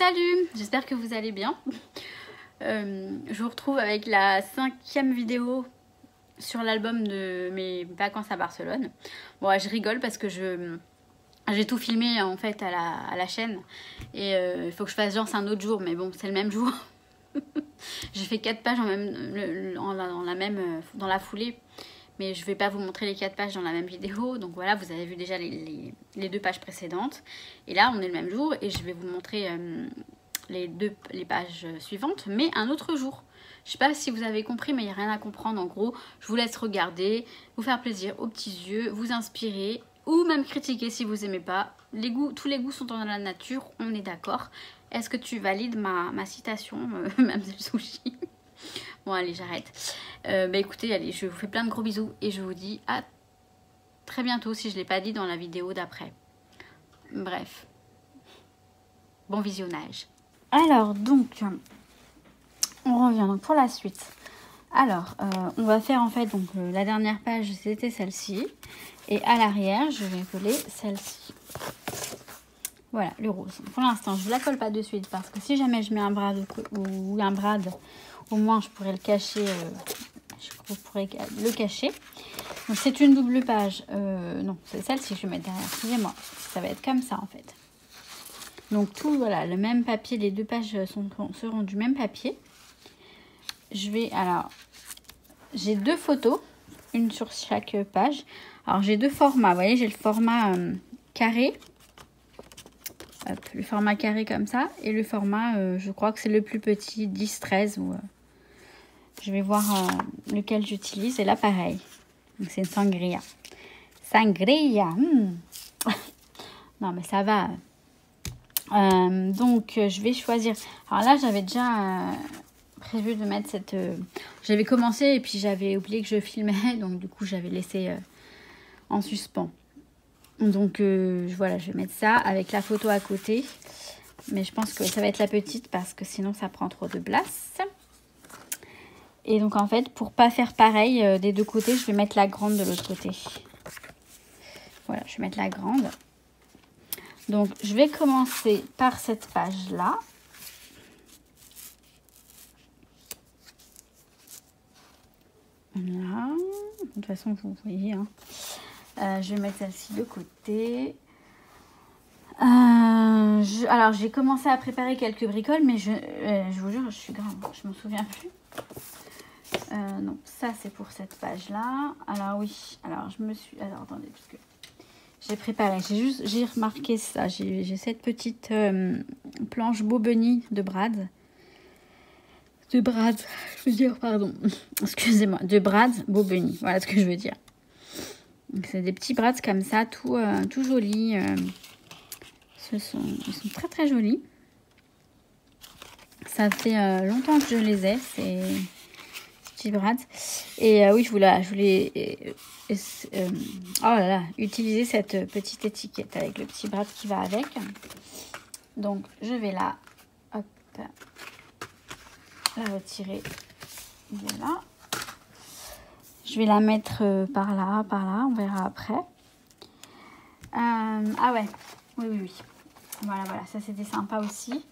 Salut, j'espère que vous allez bien. Je vous retrouve avec la 5e vidéo sur l'album de mes vacances à Barcelone. Bon, je rigole parce que j'ai tout filmé en fait à la chaîne. Et il faut que je fasse genre c'est un autre jour, mais bon, c'est le même jour. J'ai fait 4 pages dans la foulée. Mais je ne vais pas vous montrer les 4 pages dans la même vidéo. Donc voilà, vous avez vu déjà les 2 pages précédentes. Et là, on est le même jour. Et je vais vous montrer les pages suivantes, mais un autre jour. Je ne sais pas si vous avez compris, mais il n'y a rien à comprendre. En gros, je vous laisse regarder, vous faire plaisir aux petits yeux, vous inspirer ou même critiquer si vous n'aimez pas. Tous les goûts sont dans la nature, on est d'accord. Est-ce que tu valides ma citation, même le sushi? Bon, allez, j'arrête. Écoutez, allez, je vous fais plein de gros bisous et je vous dis à très bientôt si je ne l'ai pas dit dans la vidéo d'après. Bref. Bon visionnage. Alors, donc, on revient donc pour la suite. Alors, on va faire en fait, donc la dernière page, c'était celle-ci. Et à l'arrière, je vais coller celle-ci. Voilà, le rose. Pour l'instant, je ne la colle pas de suite parce que si jamais je mets un brad ou un brad, au moins je pourrais le cacher. Je pourrais le cacher. Donc c'est une double page. Non, c'est celle-ci que je vais mettre derrière. Excusez-moi. Ça va être comme ça en fait. Donc tout, voilà, le même papier. Les 2 pages seront du même papier. Je vais, alors, j'ai 2 photos. Une sur chaque page. Alors j'ai 2 formats. Vous voyez, j'ai le format carré. Hop, le format carré comme ça. Et le format, je crois que c'est le plus petit, 10-13. Je vais voir lequel j'utilise. Et là, pareil. Donc c'est une sangria. Sangria. Non, mais ça va. Donc, je vais choisir. Alors là, j'avais déjà prévu de mettre cette... J'avais commencé et puis j'avais oublié que je filmais. Donc, du coup, j'avais laissé en suspens. Donc, voilà, je vais mettre ça avec la photo à côté. Mais je pense que ça va être la petite parce que sinon, ça prend trop de place. Et donc, en fait, pour pas faire pareil des 2 côtés, je vais mettre la grande de l'autre côté. Voilà, je vais mettre la grande. Donc, je vais commencer par cette page-là. Voilà. De toute façon, vous voyez. Hein. Je vais mettre celle-ci de côté. Alors, j'ai commencé à préparer quelques bricoles, mais je vous jure, je suis grave. Je me souviens plus. Non, ça, c'est pour cette page-là. Alors, oui. Alors, je me suis... Alors, attendez, parce que... J'ai préparé, j'ai remarqué ça. J'ai cette petite planche Bobigny de brad. Je veux dire, pardon. Excusez-moi, de brad Bobigny. Voilà ce que je veux dire. C'est des petits brads comme ça, tout jolis. Ils sont très très jolis. Ça fait longtemps que je les ai, ces petits brads. Et oui, je voulais oh là là, utiliser cette petite étiquette avec le petit brad qui va avec. Donc, je vais la retirer. Voilà. Je vais la mettre par là. On verra après. Ah ouais, oui. Voilà, ça c'était sympa aussi.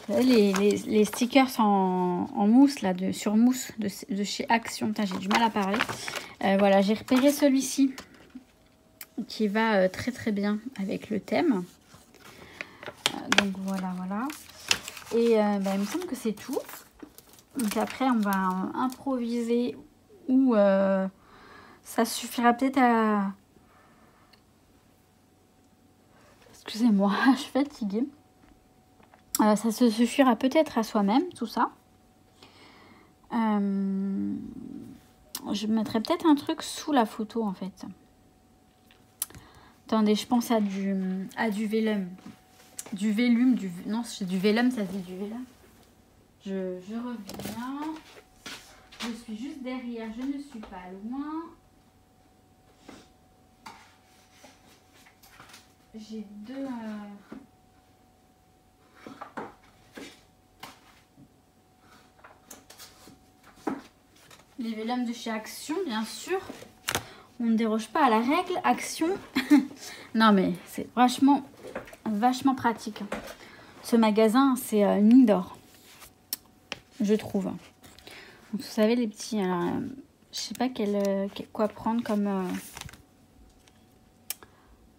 Les stickers en mousse, là, sur mousse de chez Action. J'ai du mal à parler. Voilà, j'ai repéré celui-ci qui va très très bien avec le thème. Donc voilà. Et il me semble que c'est tout. Donc après, on va improviser ou ça suffira peut-être à... Excusez-moi, je suis fatiguée. Ça se suffira peut-être à soi-même, tout ça. Je mettrai peut-être un truc sous la photo, en fait. Attendez, je pense à du vélum. Non, c'est du vélum, ça se dit du vélum. Je reviens. Je suis juste derrière, je ne suis pas loin. J'ai 2... Les vélums de chez Action, bien sûr. On ne déroge pas à la règle. Action. Non, mais c'est vachement pratique. ce magasin, c'est une mine d'or, je trouve. Donc, vous savez, les petits... Alors, je sais pas quoi prendre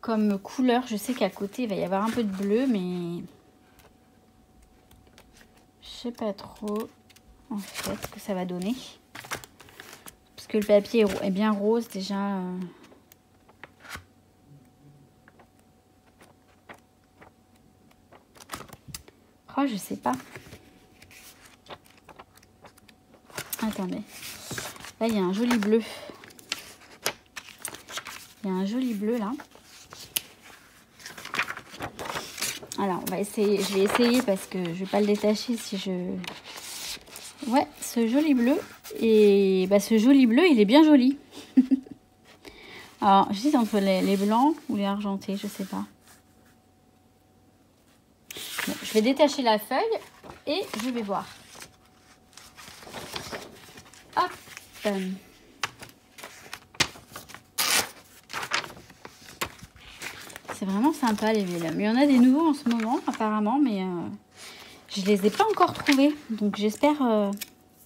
comme couleur. Je sais qu'à côté, il va y avoir un peu de bleu, mais... Je sais pas trop, en fait, ce que ça va donner. Parce que le papier est bien rose, déjà... Oh, je sais pas. Attendez. Là, il y a un joli bleu. Il y a un joli bleu, là. Alors, on va essayer. Je vais essayer parce que je vais pas le détacher si je... Ouais, ce joli bleu. Et bah, ce joli bleu, il est bien joli. Alors, j'hésite entre les blancs ou les argentés, je sais pas. Bon, je vais détacher la feuille et je vais voir. Hop. C'est vraiment sympa les vélums. Il y en a des nouveaux en ce moment apparemment, mais je les ai pas encore trouvés. Donc j'espère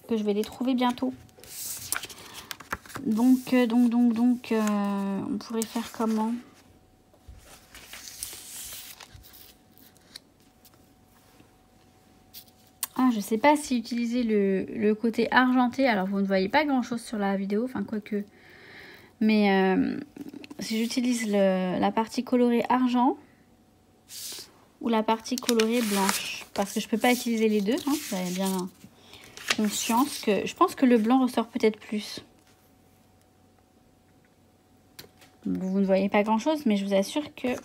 que je vais les trouver bientôt. Donc, on pourrait faire comment? Ah, je sais pas si utiliser le côté argenté. Alors, vous ne voyez pas grand-chose sur la vidéo, enfin, quoique. Mais si j'utilise la partie colorée argent ou la partie colorée blanche. Parce que je peux pas utiliser les deux, hein, vous avez bien conscience que... Je pense que le blanc ressort peut-être plus. Vous ne voyez pas grand-chose, mais je vous assure que...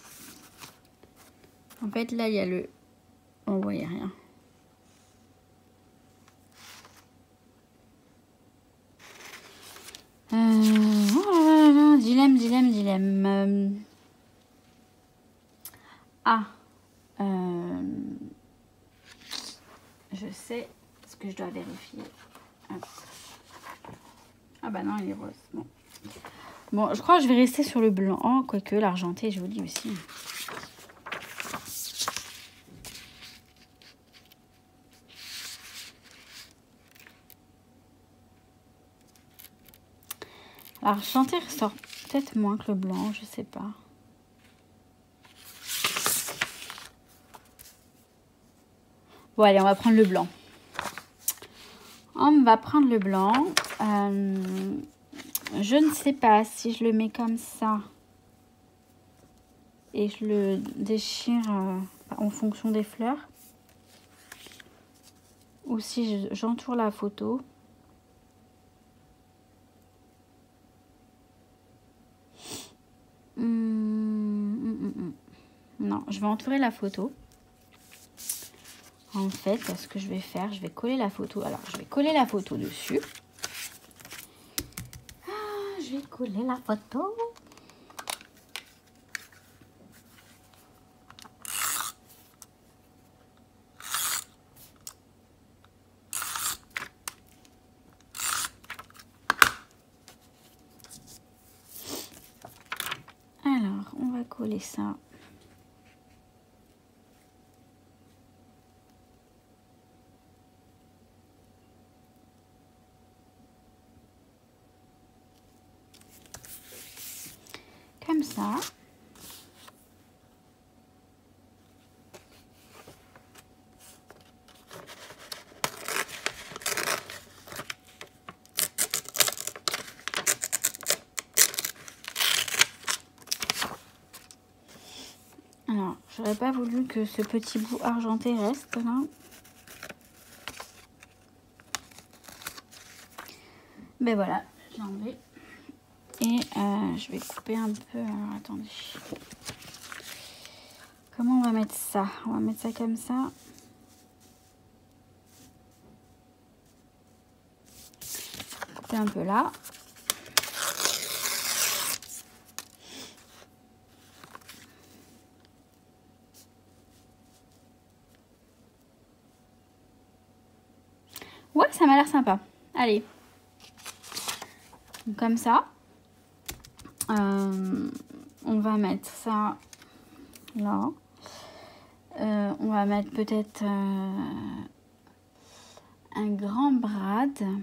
En fait, là, il y a le... Oh, vous voyez rien. Oh, dilemme. Ah. Je sais ce que je dois vérifier. Hop. Ah bah non, il est rose. Bon, je crois que je vais rester sur le blanc. Oh, quoique l'argenté est joli aussi. L'argenté ressort peut-être moins que le blanc, je sais pas. Bon, allez, on va prendre le blanc. On va prendre le blanc. Je ne sais pas si je le mets comme ça et je le déchire en fonction des fleurs ou si j'entoure la photo. Non, je vais entourer la photo. En fait, ce que je vais faire, je vais coller la photo. Alors, je vais coller la photo dessus. Je vais coller la photo. Alors, on va coller ça. Comme ça. Alors, j'aurais pas voulu que ce petit bout argenté reste là. Ben voilà, j'ai enlevé. Et je vais couper un peu. Alors, attendez. Comment on va mettre ça? On va mettre ça comme ça. Couper un peu là. Ouais, ça m'a l'air sympa. Allez. Donc, comme ça. On va mettre ça là. On va mettre peut-être un grand brad. Vous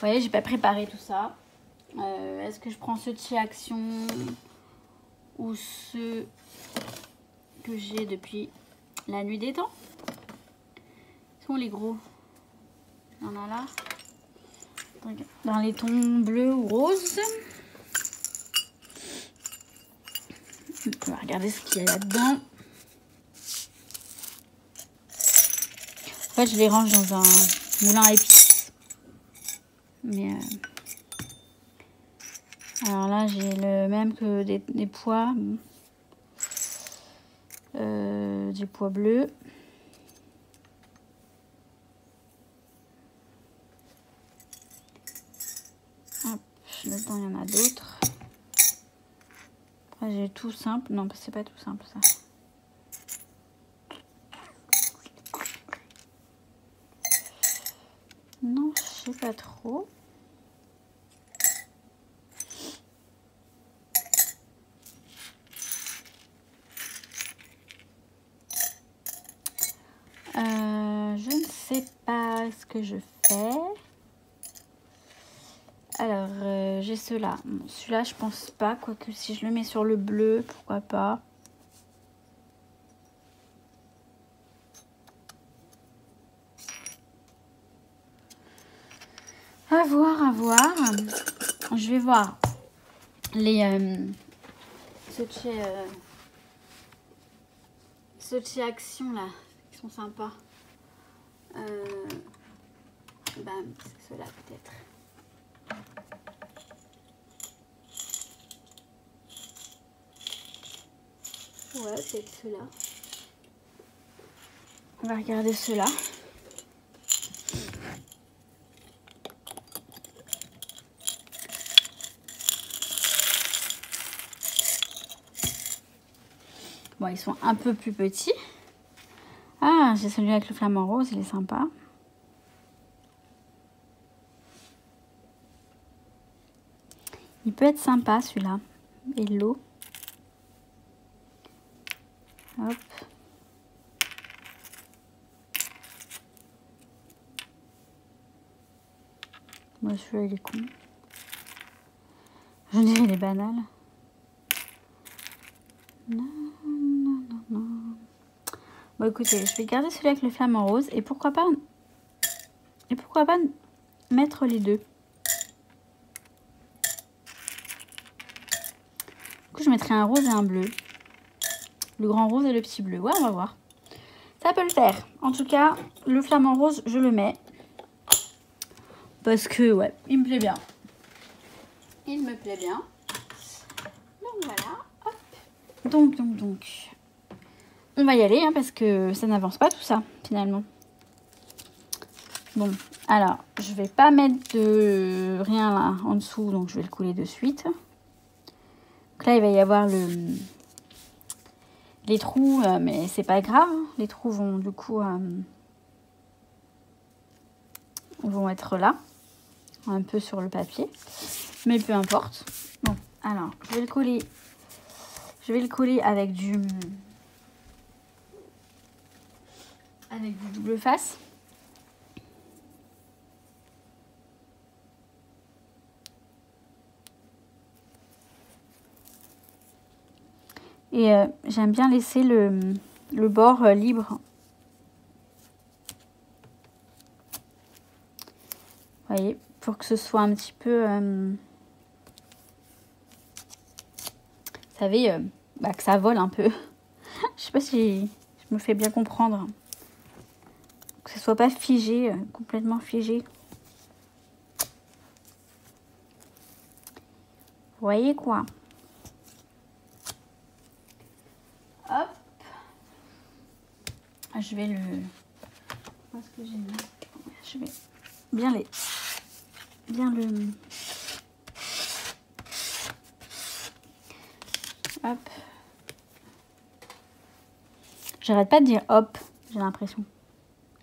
voyez, j'ai pas préparé tout ça. Est-ce que je prends ceux de chez Action ou ceux que j'ai depuis la nuit des temps? Où sont les gros? Il y en a là. Dans les tons bleus ou roses. On va regarder ce qu'il y a là-dedans. En fait, je les range dans un moulin à épices. Mais alors là, j'ai le même que des pois. Des pois bleus. Hop, là-dedans, il y en a d'autres. Après, j'ai tout simple. Non, c'est pas tout simple, ça. Non, je sais pas trop. Je ne sais pas ce que je fais. Alors, j'ai ceux-là. Bon, celui-là, je pense pas. Quoique, si je le mets sur le bleu, pourquoi pas. À voir, à voir. Je vais voir ceux de chez Action, là. Ils sont sympas. C'est ceux-là, peut-être. Ouais, peut-être ceux-là. On va regarder ceux-là. Bon, ils sont un peu plus petits. Ah, j'ai celui avec le flamant rose, il est sympa. Il peut être sympa, celui-là. Hello. Hop. Moi, celui-là, il est con. Je dirais, il est banal. Non, non, non, non. Bon, écoutez, je vais garder celui avec le flamant rose. Et pourquoi pas mettre les deux. Du coup, je mettrai un rose et un bleu. Le grand rose et le petit bleu. Ouais, on va voir. Ça peut le faire. En tout cas, le flamant rose, je le mets. Parce que, ouais, il me plaît bien. Il me plaît bien. Donc, voilà. Hop. Donc. On va y aller, hein, parce que ça n'avance pas tout ça, finalement. Bon, alors, je vais pas mettre de rien là en dessous, donc je vais le couler de suite. Donc là, il va y avoir les trous, mais c'est pas grave. Les trous vont du coup vont être là, un peu sur le papier, mais peu importe. Bon, alors, je vais le coller. Je vais le coller avec du double face. Et j'aime bien laisser le bord libre. Vous voyez, pour que ce soit un petit peu... vous savez, que ça vole un peu. Je sais pas si je me fais bien comprendre. Que ce soit pas figé, complètement figé. Vous voyez quoi? Hop. Je vais le... Où est-ce que j'ai mis? Je vais bien le... Hop. J'arrête pas de dire hop, j'ai l'impression.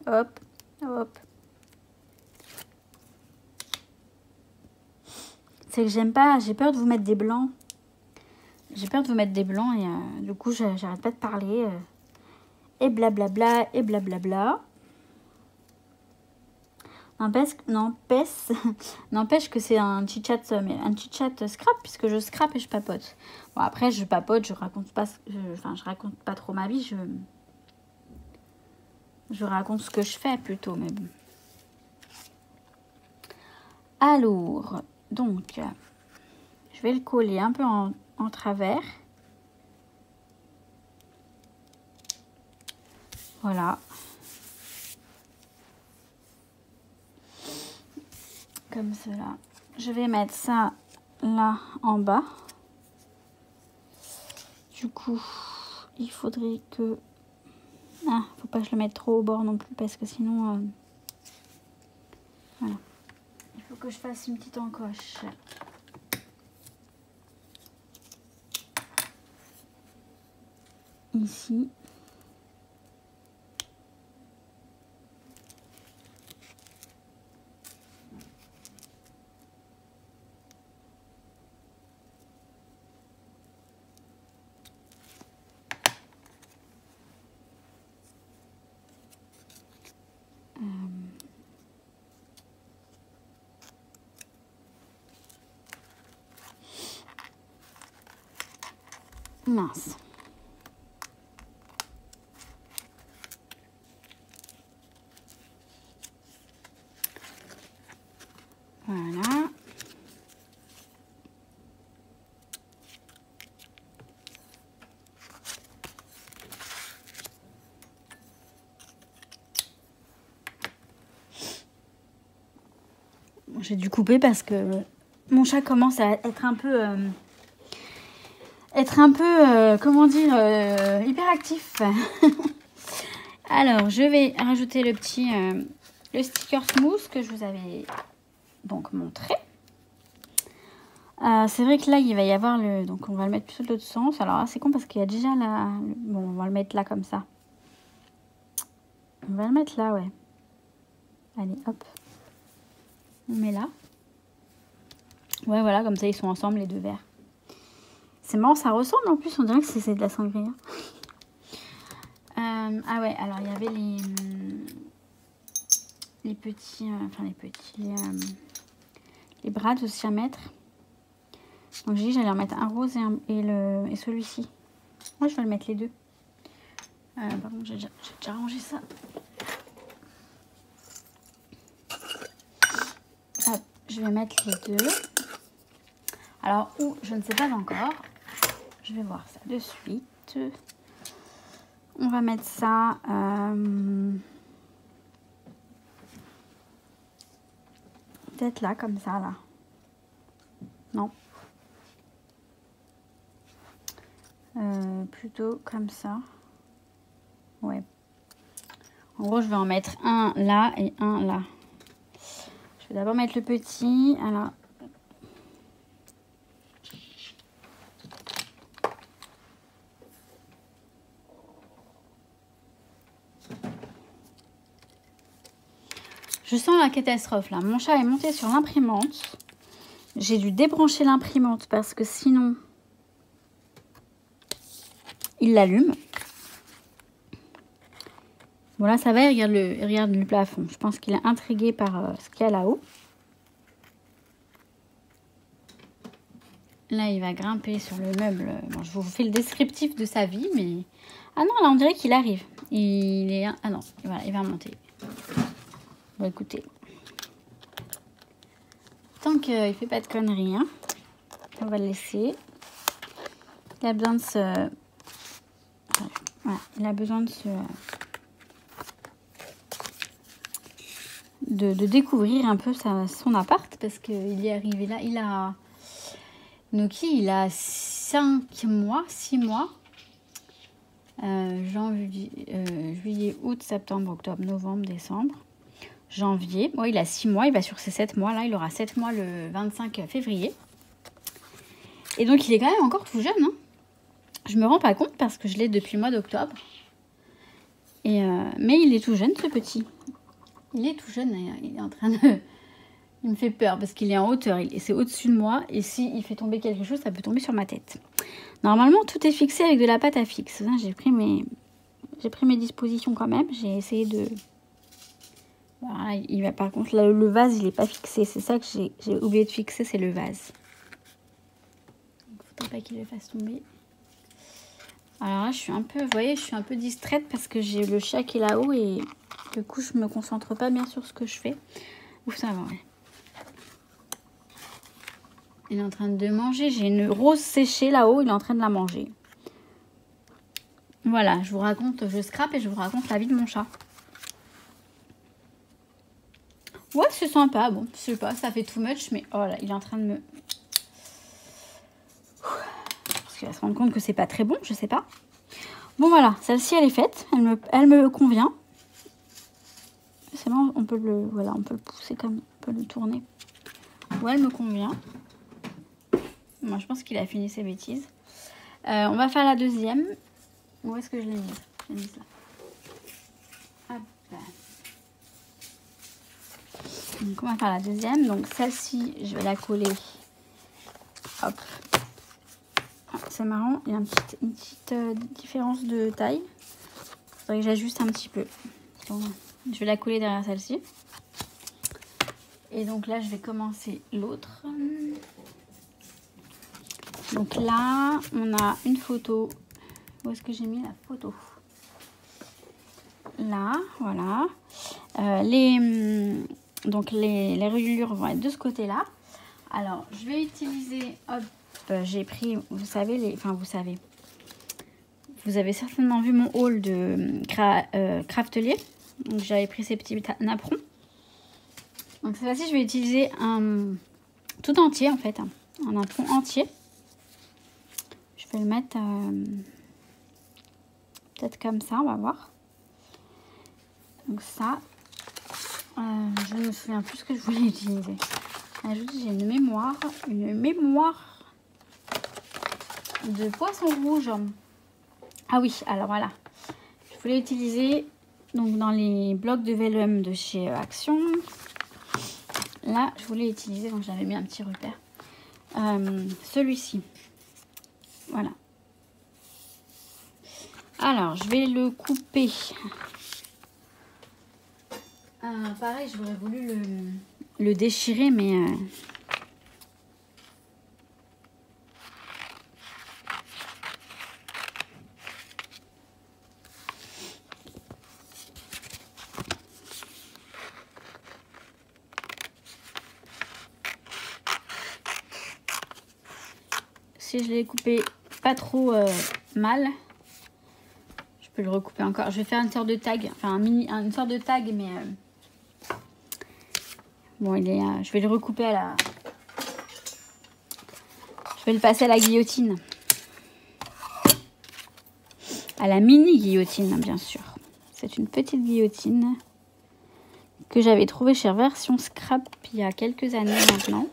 Hop, hop. C'est que j'aime pas, j'ai peur de vous mettre des blancs. j'ai peur de vous mettre des blancs et du coup j'arrête pas de parler et blablabla et blablabla. N'empêche que c'est un petit chat scrap puisque je scrape et je papote. Bon après je papote, je raconte pas, je raconte pas trop ma vie, je raconte ce que je fais plutôt, mais bon. Alors donc je vais le coller un peu en travers. Voilà. Comme cela. Je vais mettre ça là en bas. Du coup, il faudrait que... Ah, faut pas que je le mette trop au bord non plus parce que sinon... Voilà. Il faut que je fasse une petite encoche. Ici. Mince. Voilà. J'ai dû couper parce que mon chat commence à être un peu... comment dire, hyperactif. Alors, je vais rajouter le petit, le sticker smooth que je vous avais donc montré. C'est vrai que là, il va y avoir le... Donc, on va le mettre plutôt de l'autre sens. Alors, c'est con parce qu'il y a déjà la... Bon, on va le mettre là comme ça. On va le mettre là, ouais. Allez, hop. On met là. Ouais, voilà, comme ça, ils sont ensemble, les deux verres. C'est marrant, ça ressemble en plus, on dirait que c'est de la sangria. Ah ouais, alors il y avait les petits, les brades aussi à mettre. Donc j'ai dit j'allais en mettre un rose et celui-ci. Moi je vais le mettre les deux. Pardon, j'ai déjà rangé ça. Hop, je vais mettre les deux. Alors où, je ne sais pas encore. Je vais voir ça de suite. On va mettre ça... peut-être là, comme ça, là. Non. Plutôt comme ça. Ouais. En gros, je vais en mettre un là et un là. Je vais d'abord mettre le petit. Alors... Je sens la catastrophe là. Mon chat est monté sur l'imprimante. J'ai dû débrancher l'imprimante parce que sinon, il l'allume. Bon là, ça va, il regarde le plafond. Je pense qu'il est intrigué par ce qu'il y a là-haut. Là, il va grimper sur le meuble. Bon, je vous fais le descriptif de sa vie, mais... Ah non, là, on dirait qu'il arrive. Il est... Ah non, voilà, il va monter. Bon, écoutez. Tant qu'il ne fait pas de conneries, hein, on va le laisser. Il a besoin de se... Voilà, il a besoin de se... De découvrir un peu son appart, parce qu'il est arrivé là. Il a... Noki, il a 6 mois. Juillet, août, septembre, octobre, novembre, décembre. Janvier. Ouais, il a 6 mois, il va sur ses 7 mois. Là, il aura 7 mois le 25 février. Et donc, il est quand même encore tout jeune. Hein. Je me rends pas compte parce que je l'ai depuis le mois d'octobre. Mais il est tout jeune, ce petit. Il est tout jeune. Il est en train Il me fait peur parce qu'il est en hauteur, c'est au-dessus de moi. Et s'il fait tomber quelque chose, ça peut tomber sur ma tête. Normalement, tout est fixé avec de la pâte à fixe. J'ai pris mes dispositions quand même. J'ai essayé de... Voilà, par contre, là, le vase, il n'est pas fixé. C'est ça que j'ai oublié de fixer, c'est le vase. Il ne faut pas qu'il le fasse tomber. Alors là, je suis un peu, vous voyez, je suis un peu distraite parce que j'ai le chat qui est là-haut et du coup, je me concentre pas bien sur ce que je fais. Ouf, ça va, ouais. Il est en train de manger. J'ai une rose séchée là-haut, il est en train de la manger. Voilà, je vous raconte, je scrape et je vous raconte la vie de mon chat. Ouais, c'est sympa. Bon, je sais pas, ça fait too much, mais oh là, il est en train de me... Parce qu'il va se rendre compte que c'est pas très bon, je sais pas. Bon, voilà, celle-ci, elle est faite. Elle me convient. C'est bon, on peut le pousser comme... On peut le tourner. Ouais, elle me convient. Moi, je pense qu'il a fini ses bêtises. On va faire la deuxième. Où est-ce que je l'ai mise? Je l'ai mise là. Hop. Donc, on va faire la deuxième. Donc, celle-ci, je vais la coller. Hop. C'est marrant, il y a une petite différence de taille. Il faudrait que j'ajuste un petit peu. Donc, je vais la coller derrière celle-ci. Et donc là, je vais commencer l'autre. Donc là, on a une photo. Où est-ce que j'ai mis la photo? Là, voilà. Donc les reliures vont être de ce côté-là. Alors, je vais utiliser... Hop, j'ai pris, vous savez, vous avez certainement vu mon haul de Craftelier. Donc, j'avais pris ces petits napperons. Donc, cette fois-ci, je vais utiliser un tout entier, en fait. Un napperon entier. Je vais le mettre peut-être comme ça, on va voir. Donc, ça, je ne me souviens plus ce que je voulais utiliser. J'ai une mémoire de poisson rouge. Ah oui, alors voilà. Je voulais utiliser donc dans les blocs de vellum de chez Action. Là, je voulais utiliser, donc j'avais mis un petit repère. Celui-ci. Voilà. Alors, je vais le couper. Pareil, j'aurais voulu le déchirer, mais... si je l'ai coupé pas trop mal, je peux le recouper encore. Je vais faire une sorte de tag, enfin une sorte de tag, mais bon, je vais le recouper à la... Je vais le passer à la guillotine. À la mini guillotine, bien sûr. C'est une petite guillotine que j'avais trouvée chez Version Scrap il y a quelques années maintenant.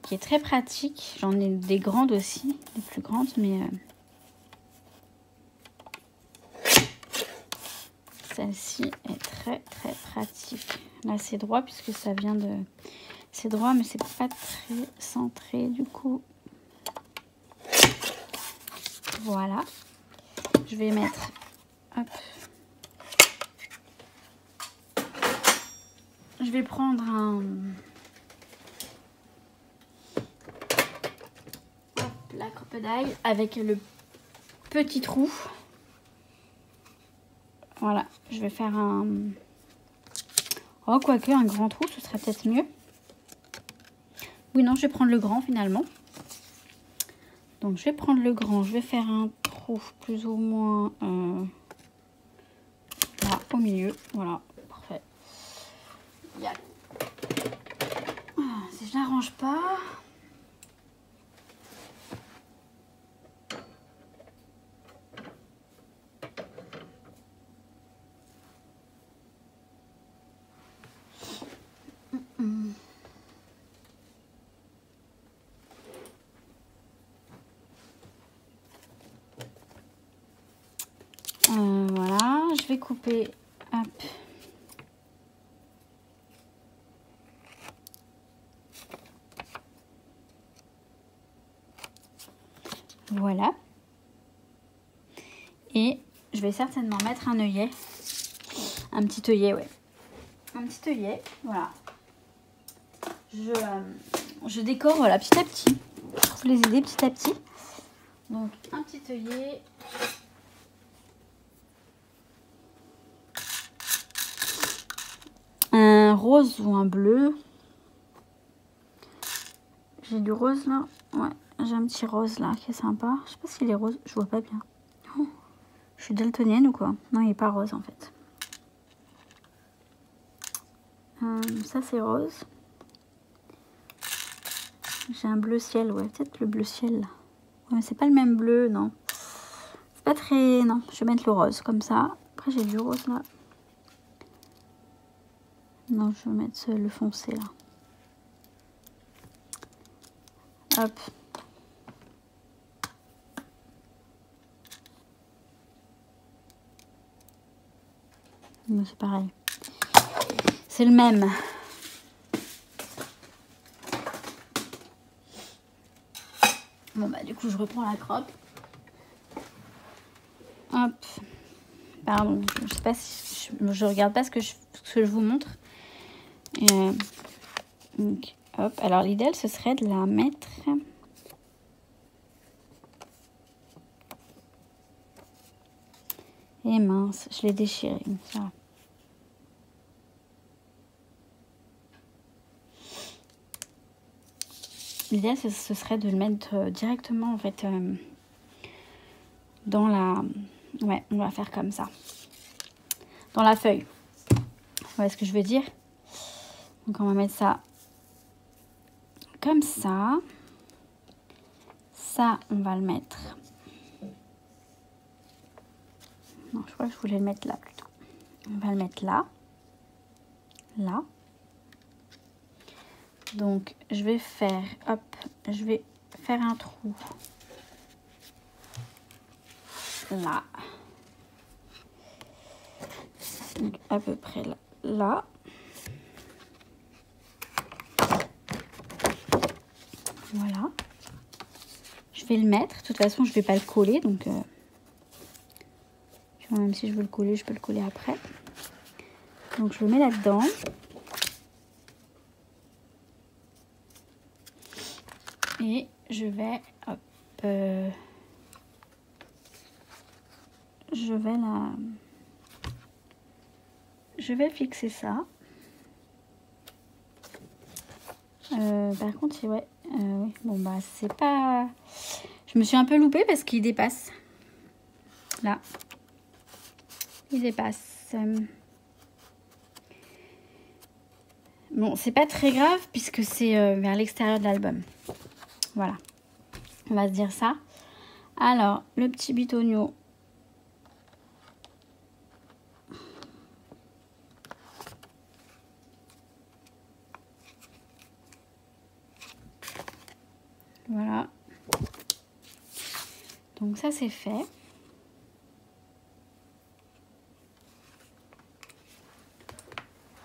Qui est très pratique. J'en ai des grandes aussi, des plus grandes, mais celle-ci est très très pratique. Là c'est droit puisque ça vient de... C'est droit mais c'est pas très centré du coup. Voilà. Je vais mettre... Hop. Je vais prendre la crocodile avec le petit trou. Voilà, je vais faire un... Oh, quoique, un grand trou, ce serait peut-être mieux. Oui, non, je vais prendre le grand finalement. Donc, je vais prendre le grand. Je vais faire un trou plus ou moins là, au milieu. Voilà, parfait. Si je n'arrange pas... Voilà, je vais couper. Hop. Voilà. Et je vais certainement mettre un œillet. Un petit œillet, ouais. Un petit œillet, voilà. Je décore, voilà, petit à petit. Pour les aider petit à petit. Donc, un petit œillet. Un rose ou un bleu. J'ai du rose là. Ouais, j'ai un petit rose là qui est sympa. Je sais pas s'il est rose, je vois pas bien. Oh, je suis daltonienne ou quoi? Non, il est pas rose en fait. Ça c'est rose. J'ai un bleu ciel, ouais, peut-être le bleu ciel là. Ouais, mais c'est pas le même bleu, non. C'est pas très... Non, je vais mettre le rose comme ça. Après j'ai du rose là. Non, je vais mettre le foncé là. Hop. C'est pareil. C'est le même. Bon bah du coup je reprends la croppe. Hop. Pardon, je sais pas si je regarde pas ce que je vous montre. Donc hop. Alors l'idéal ce serait de la mettre. Et mince, je l'ai déchiré. Ça. L'idéal ce serait de le mettre directement en fait dans la... Ouais, on va faire comme ça. Dans la feuille. Vous voyez ce que je veux dire? Donc on va mettre ça comme ça. Ça, on va le mettre... Non, je crois que je voulais le mettre là plutôt. On va le mettre là. Là. Donc, je vais faire... Hop, je vais faire un trou. Là. Donc, à peu près là. Là. Voilà. Je vais le mettre. De toute façon, je vais pas le coller. Donc, même si je veux le coller, je peux le coller après. Donc, je le mets là-dedans. Et je vais... Hop. Je vais fixer ça. Par contre, ouais. Oui. Bon, bah, c'est pas... Je me suis un peu loupée parce qu'il dépasse. Là. Il dépasse. Bon, c'est pas très grave puisque c'est vers l'extérieur de l'album. Voilà. On va se dire ça. Alors, le petit bitonio. Voilà. Donc ça, c'est fait.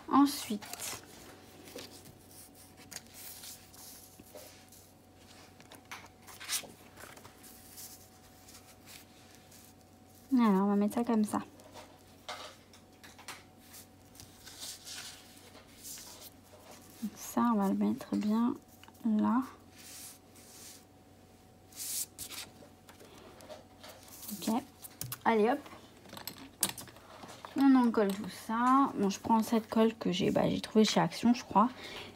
Ensuite, alors on va mettre ça comme ça. Donc ça, on va le mettre bien là. Ok. Allez, hop. On encolle tout ça. Bon, je prends cette colle que j'ai trouvé chez Action, je crois.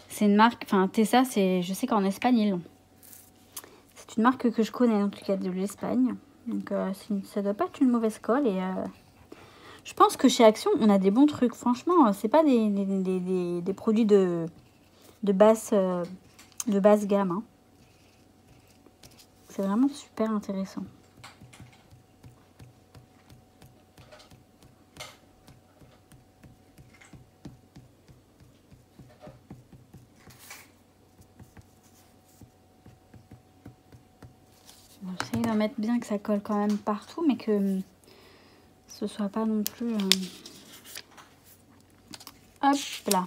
C'est une marque, enfin Tessa, je sais qu'en Espagne ils l'ont. C'est une marque que je connais en tout cas de l'Espagne. Donc ça doit pas être une mauvaise colle et je pense que chez Action on a des bons trucs. Franchement, c'est pas des produits de basse gamme. Hein. C'est vraiment super intéressant. J'essaie d'en mettre bien, que ça colle quand même partout, mais que ce soit pas non plus... Hop là.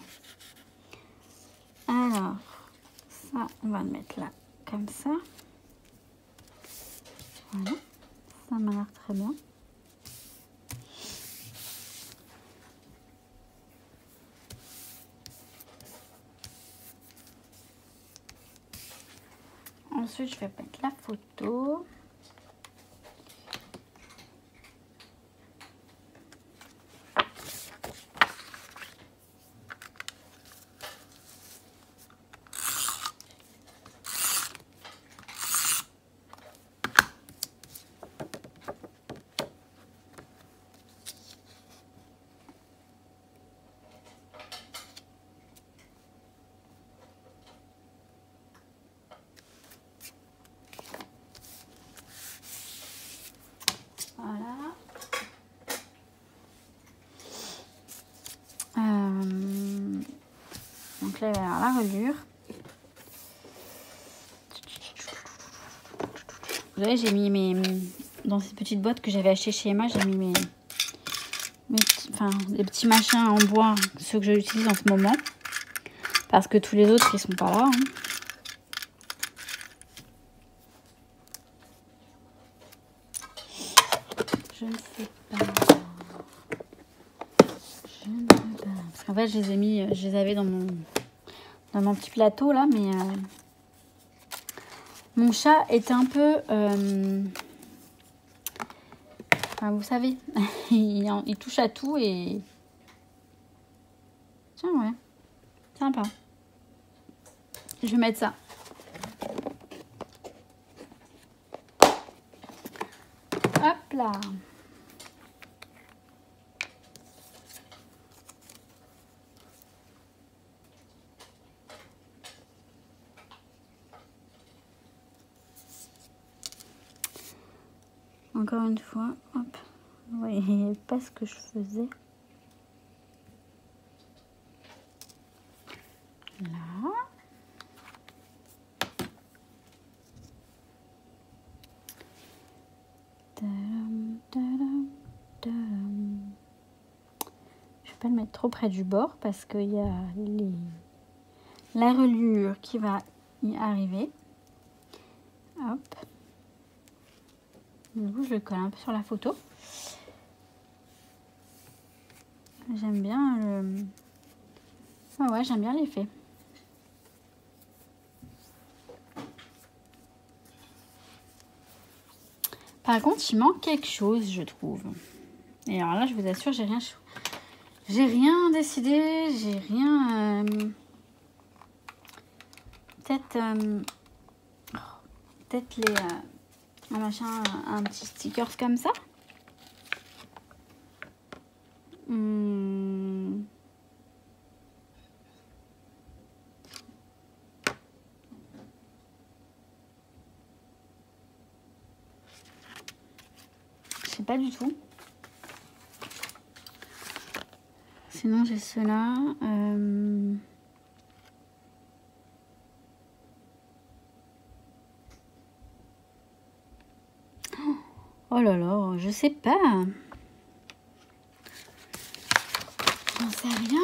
Alors, ça, on va le mettre là, comme ça. Voilà, ça m'a l'air très bien. Ensuite, je vais mettre la photo. Voilà. Donc là, il va y avoir la reliure. Vous voyez, j'ai mis mes... Dans cette petite boîte que j'avais acheté chez Emma, j'ai mis les petits machins en bois, ceux que j'utilise en ce moment. Parce que tous les autres, ils sont pas là. Hein. Je ne sais pas. Je ne sais pas. Parce qu'en fait, je les avais dans mon petit plateau là, mais mon chat est un peu, enfin, vous savez, il touche à tout et tiens ouais, sympa. Je vais mettre ça. Hop là. Encore une fois, hop, vous voyez pas ce que je faisais. Là. Tadam, tadam, tadam. Je vais pas le mettre trop près du bord parce qu'il y a la reliure qui va y arriver. Hop. Du coup, je le colle un peu sur la photo. J'aime bien le... Ah ouais, j'aime bien l'effet. Par contre, il manque quelque chose, je trouve. Et alors là, je vous assure, j'ai rien décidé, j'ai rien... Peut-être un machin, un petit sticker comme ça. Je sais pas du tout. Sinon j'ai cela. Oh là là, je sais pas. J'en sais rien.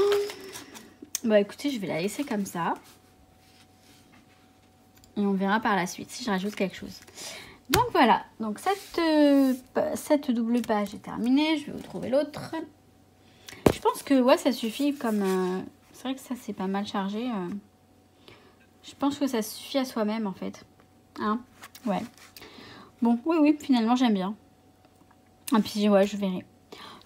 Bah écoutez, je vais la laisser comme ça. Et on verra par la suite si je rajoute quelque chose. Donc voilà, donc cette double page est terminée. Je vais vous trouver l'autre. Je pense que ouais, ça suffit comme... c'est vrai que ça c'est pas mal chargé. Je pense que ça suffit à soi-même en fait. Hein? Ouais. Bon, oui, finalement j'aime bien. Et puis ouais, je verrai.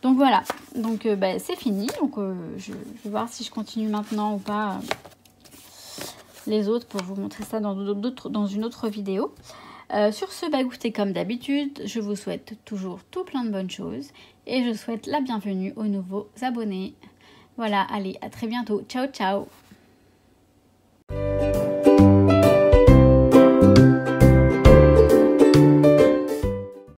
Donc voilà, donc bah, c'est fini. Donc je vais voir si je continue maintenant ou pas les autres pour vous montrer ça dans une autre vidéo. Sur ce, bah écoutez, comme d'habitude, je vous souhaite toujours tout plein de bonnes choses et je souhaite la bienvenue aux nouveaux abonnés. Voilà, allez, à très bientôt. Ciao, ciao!